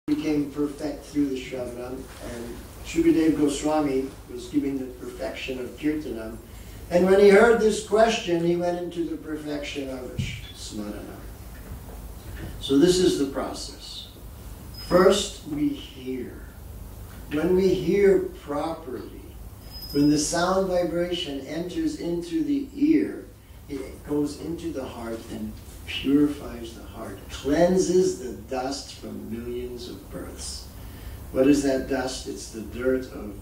became perfect through the Shravanam, and Shukadeva Goswami was giving the perfection of Kirtanam. And when he heard this question, he went into the perfection of Smarana. So this is the process. First, we hear. When we hear properly, when the sound vibration enters into the ear, it goes into the heart and purifies the heart, cleanses the dust from millions of births. What is that dust? It's the dirt of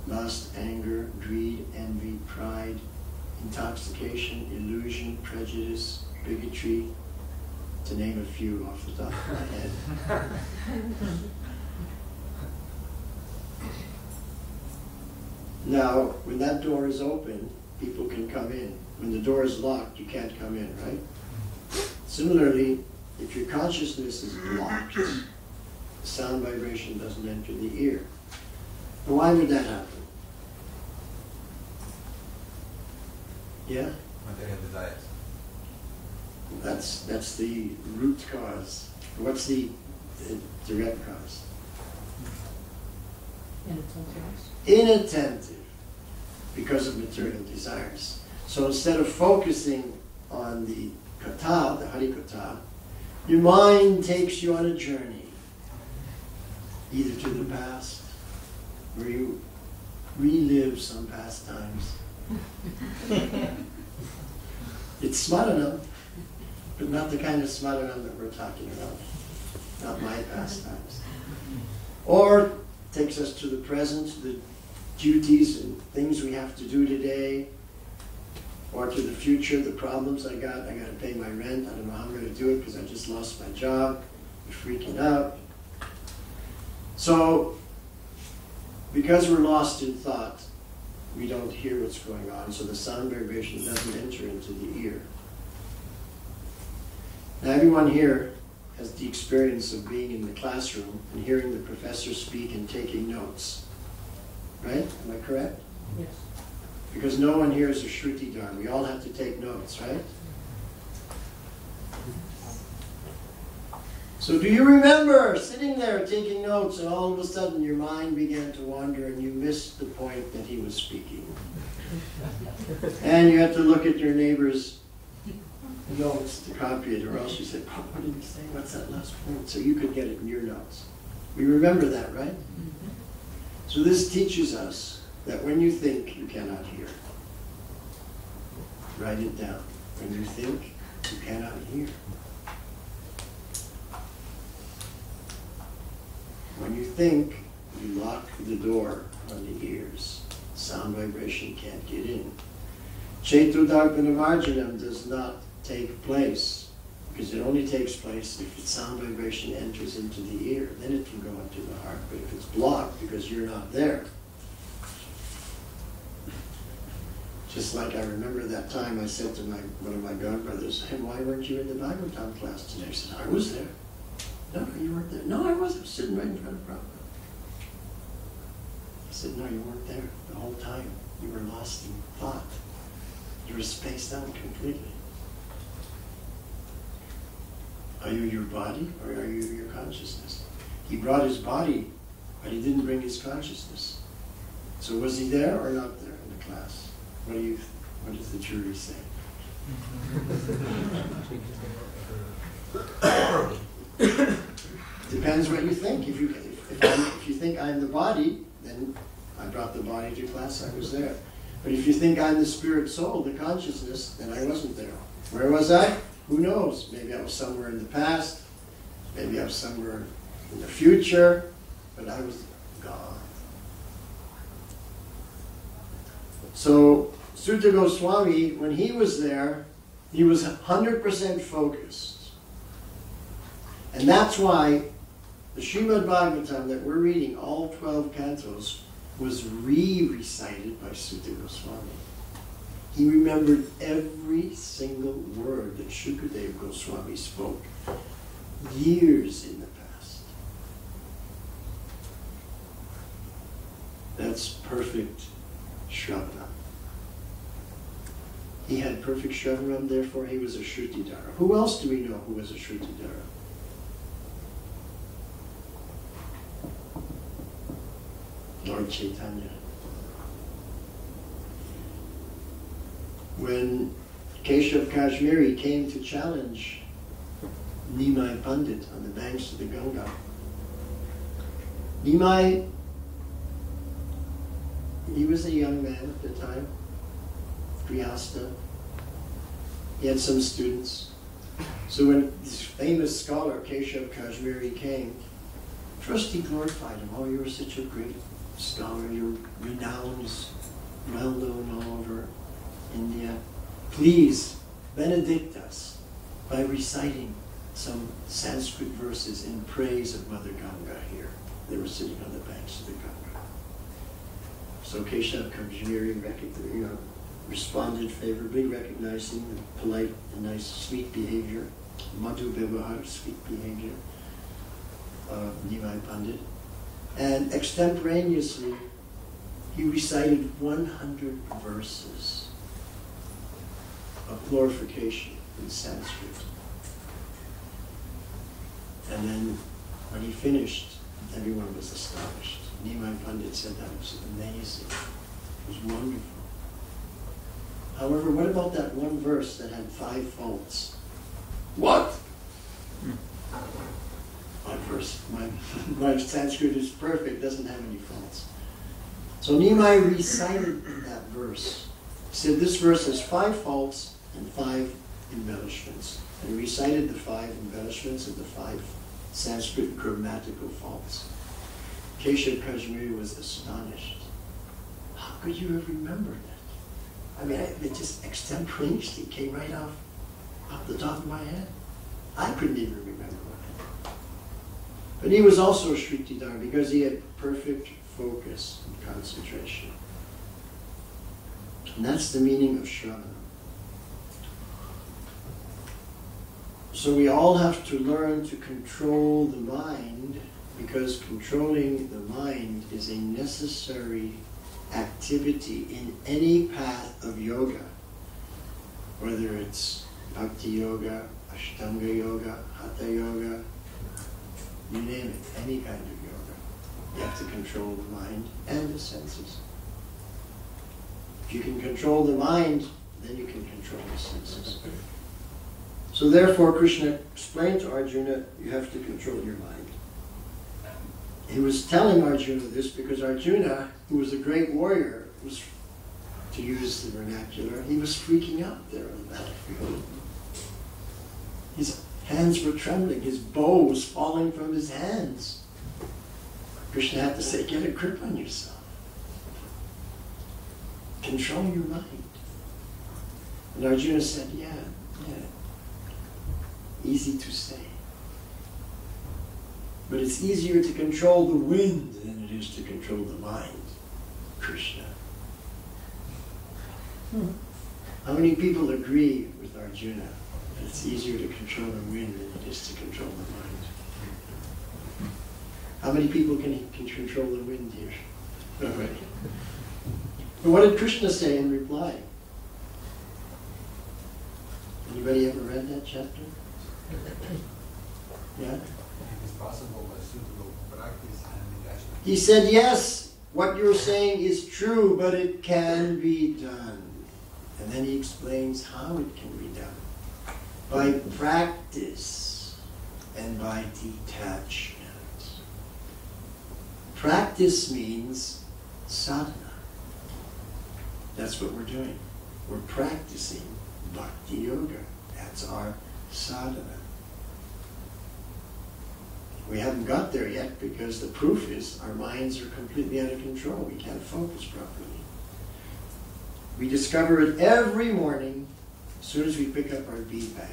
lust, anger, greed, envy, pride, intoxication, illusion, prejudice, bigotry, to name a few off the top of my head. Now, when that door is open, people can come in. When the door is locked, you can't come in, right? Similarly, if your consciousness is blocked, the sound vibration doesn't enter the ear. But why would that happen? Yeah? Material desires. That's the root cause. What's the direct cause? Inattentive, because of material desires. So instead of focusing on the katha, the Hari Katha, your mind takes you on a journey, either to the past, where you relive some past times. It's smaranam, but not the kind of smaranam that we're talking about, not my pastimes. Or takes us to the present, the duties and things we have to do today, or to the future, the problems I got to pay my rent, I don't know how I'm going to do it because I just lost my job, I'm freaking out. So, because we're lost in thought, we don't hear what's going on, so the sound vibration doesn't enter into the ear. Now everyone here has the experience of being in the classroom and hearing the professor speak and taking notes. Right? Am I correct? Yes. Because no one here is a Shrutidhar. We all have to take notes, right? So do you remember sitting there taking notes and all of a sudden your mind began to wander and you missed the point that he was speaking? And you had to look at your neighbor's notes to copy it, or else you said, oh, what did he say? What's that last point? So you could get it in your notes. We remember that, right? So this teaches us that when you think, you cannot hear. Write it down. When you think, you cannot hear. When you think, you lock the door on the ears. Sound vibration can't get in. Chetudarpanamarjanam does not take place, because it only takes place if the sound vibration enters into the ear. Then it can go into the heart. But if it's blocked because you're not there, just like I remember that time I said to one of my godbrothers, hey, why weren't you in the Bhagavatam class today? He said, I was there. No, you weren't there. No, I wasn't. I was sitting right in front of Prabhupada. I said, no, you weren't there the whole time. You were lost in thought. You were spaced out completely. Are you your body or are you your consciousness? He brought his body, but he didn't bring his consciousness. So was he there or not there in the class? What does the jury say? Depends what you think. If you think I'm the body, then I brought the body to class, I was there. But if you think I'm the spirit soul, the consciousness, then I wasn't there. Where was I? Who knows? Maybe I was somewhere in the past, maybe I was somewhere in the future, but I was gone. So Suta Goswami, when he was there, he was 100% focused. And that's why the Srimad Bhagavatam that we're reading, all 12 cantos, was re-recited by Suta Goswami. He remembered every single word that Shukadeva Goswami spoke years in the past. That's perfect Shravanam. He had perfect Shravanam, therefore he was a Shrutidhara. Who else do we know who was a Shrutidhara? Lord Chaitanya. When Keshav Kashmiri came to challenge Nimai Pandit on the banks of the Ganga, Nimai, he was a young man at the time, Grihastha. He had some students. So when this famous scholar, Keshav Kashmiri, came, first he glorified him. Oh, you're such a great scholar. Your renown is well known all over India. Please benedict us by reciting some Sanskrit verses in praise of Mother Ganga here. They were sitting on the banks of the Ganga. So Keshav Kashmiri responded favorably, recognizing the polite and nice, sweet behavior, Madhu Vyavahar, sweet behavior of Nimai Pandit. And extemporaneously, he recited 100 verses of glorification in Sanskrit. And then when he finished, everyone was astonished. Nimai Pandit said that was amazing. It was wonderful. However, what about that one verse that had 5 faults? What? My verse, my Sanskrit is perfect, doesn't have any faults. So Nimai recited that verse. He said this verse has 5 faults and 5 embellishments. And he recited the 5 embellishments and the 5 Sanskrit grammatical faults. Keshav Kashmiri was astonished. How could you have remembered that? I mean, it just extemporaneously came right off the top of my head. I couldn't even remember it. But he was also Shrutidhar because he had perfect focus and concentration. And that's the meaning of Shravana. So we all have to learn to control the mind, because controlling the mind is a necessary activity in any path of yoga, whether it's Bhakti Yoga, Ashtanga Yoga, Hatha Yoga, you name it, any kind of yoga. You have to control the mind and the senses. If you can control the mind, then you can control the senses. So therefore, Krishna explained to Arjuna, you have to control your mind. He was telling Arjuna this because Arjuna, who was a great warrior, was, to use the vernacular, he was freaking out there on the battlefield. His hands were trembling, his bow was falling from his hands. Krishna had to say, get a grip on yourself. Control your mind. And Arjuna said, yeah. Easy to say. But it's easier to control the wind than it is to control the mind, Krishna. How many people agree with Arjuna that it's easier to control the wind than it is to control the mind? How many people can control the wind here? Already. But what did Krishna say in reply? Anybody ever read that chapter? Yeah? It's possible by suitable practice and meditation. He said, yes, what you're saying is true, but it can be done. And then he explains how it can be done. By practice and by detachment. Practice means sadhana. That's what we're doing. We're practicing bhakti yoga. That's our sadhana. We haven't got there yet because the proof is our minds are completely out of control. We can't focus properly. We discover it every morning as soon as we pick up our bead bag.